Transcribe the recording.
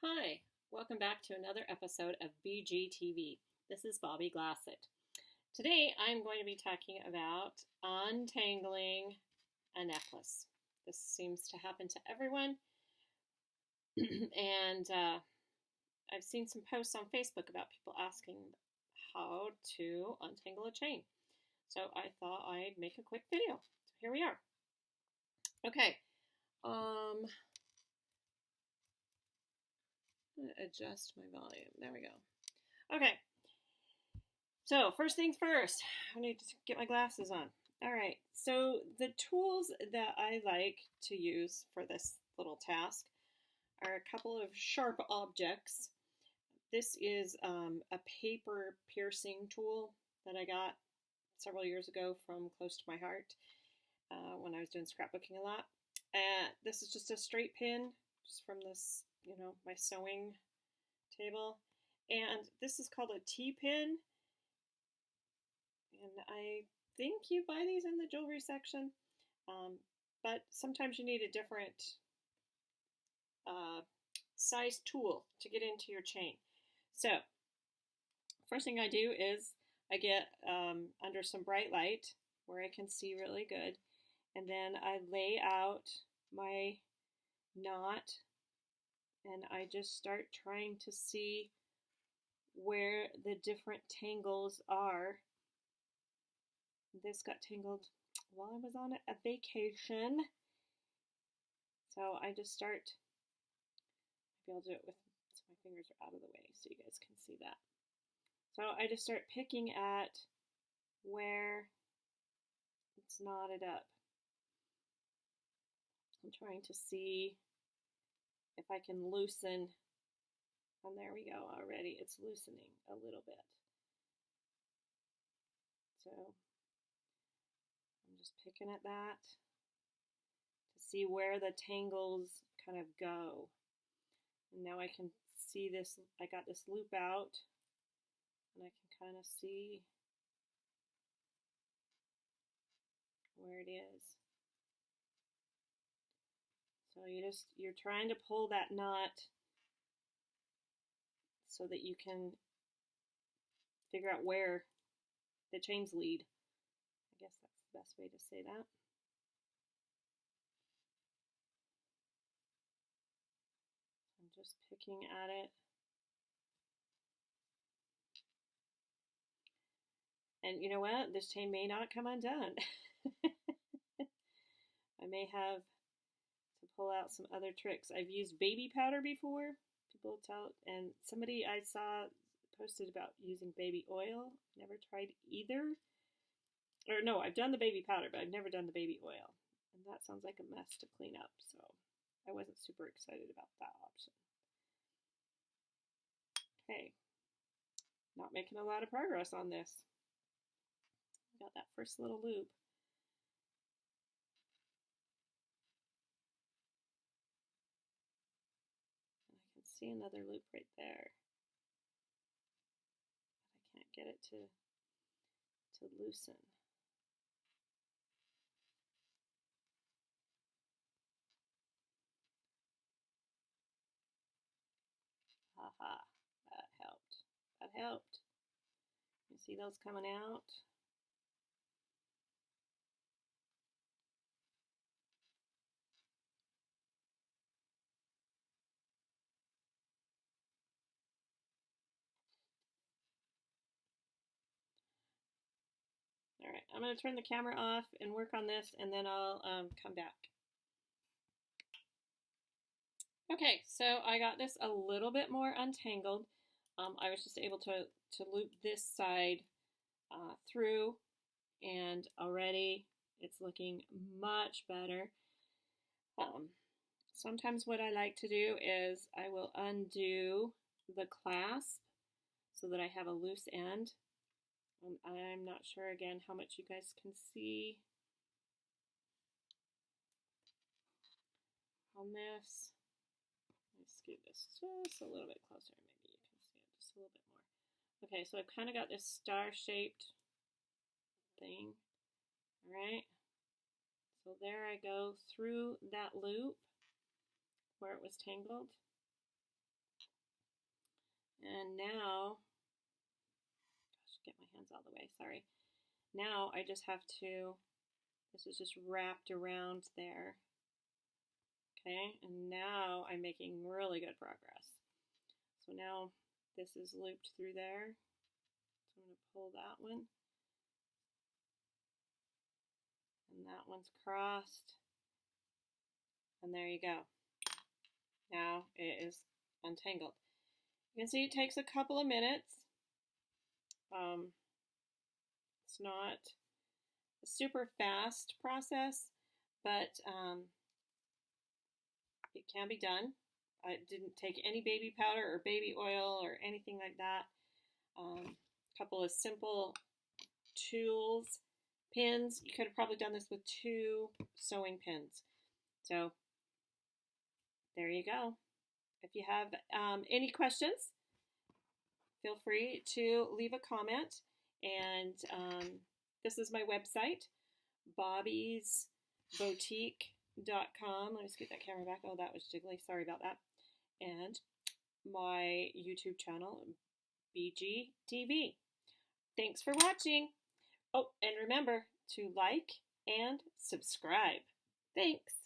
Hi, welcome back to another episode of BGTV. This is Bobby Glassett. Today I'm going to be talking about untangling a necklace. This seems to happen to everyone, and I've seen some posts on Facebook about people asking how to untangle a chain. So I thought I'd make a quick video. So here we are. Okay. Adjust my volume. There we go. Okay. So first things first, I need to get my glasses on. All right. So the tools that I like to use for this little task are a couple of sharp objects. This is a paper piercing tool that I got several years ago from Close to My Heart when I was doing scrapbooking a lot. This is just a straight pin, just from this, my sewing table. And this is called a T-pin. And I think you buy these in the jewelry section. But sometimes you need a different size tool to get into your chain. So, first thing I do is I get under some bright light where I can see really good. And then I lay out my knot and I just start trying to see where the different tangles are. This got tangled while I was on a vacation. So I just start, maybe I'll do it with, so my fingers are out of the way so you guys can see that. So I just start picking at where it's knotted up. I'm trying to see if I can loosen, and there we go already, it's loosening a little bit. So I'm just picking at that to see where the tangles kind of go. And now I can see this, I got this loop out, and I can kind of see where it is. So you're trying to pull that knot so that you can figure out where the chains lead. I guess that's the best way to say that. I'm just picking at it. And you know what? This chain may not come undone. I may have to pull out some other tricks. I've used baby powder before. People tell, and somebody I saw posted about using baby oil. Never tried either. Or no, I've done the baby powder, but I've never done the baby oil. And that sounds like a mess to clean up, so I wasn't super excited about that option. Okay, not making a lot of progress on this. Got that first little loop. And I can see another loop right there. But I can't get it to loosen. Haha, that helped. That helped. You see those coming out? All right, I'm going to turn the camera off and work on this, and then I'll come back. Okay, so I got this a little bit more untangled. I was just able to loop this side through, and already it's looking much better. Sometimes what I like to do is I will undo the clasp so that I have a loose end. I'm not sure again how much you guys can see on this. Let me scoot this just a little bit closer. Maybe you can see it just a little bit more. Okay, so I've kind of got this star-shaped thing. All right. So there I go through that loop where it was tangled. And now, gosh, get my hands out of the way, sorry. Now I just have to, this is just wrapped around there. Okay, and now I'm making really good progress. So now this is looped through there. So I'm going to pull that one. And that one's crossed. And there you go. Now it is untangled. You can see it takes a couple of minutes. It's not a super fast process, but it can be done. I didn't take any baby powder or baby oil or anything like that. A couple of simple tools, pins. You could have probably done this with 2 sewing pins. So there you go. If you have any questions, feel free to leave a comment. And this is my website, bobbysboutique.com. Let me just get that camera back. Oh, that was jiggly. Sorry about that. And my YouTube channel, BGTV. Thanks for watching. Oh, and remember to like and subscribe. Thanks.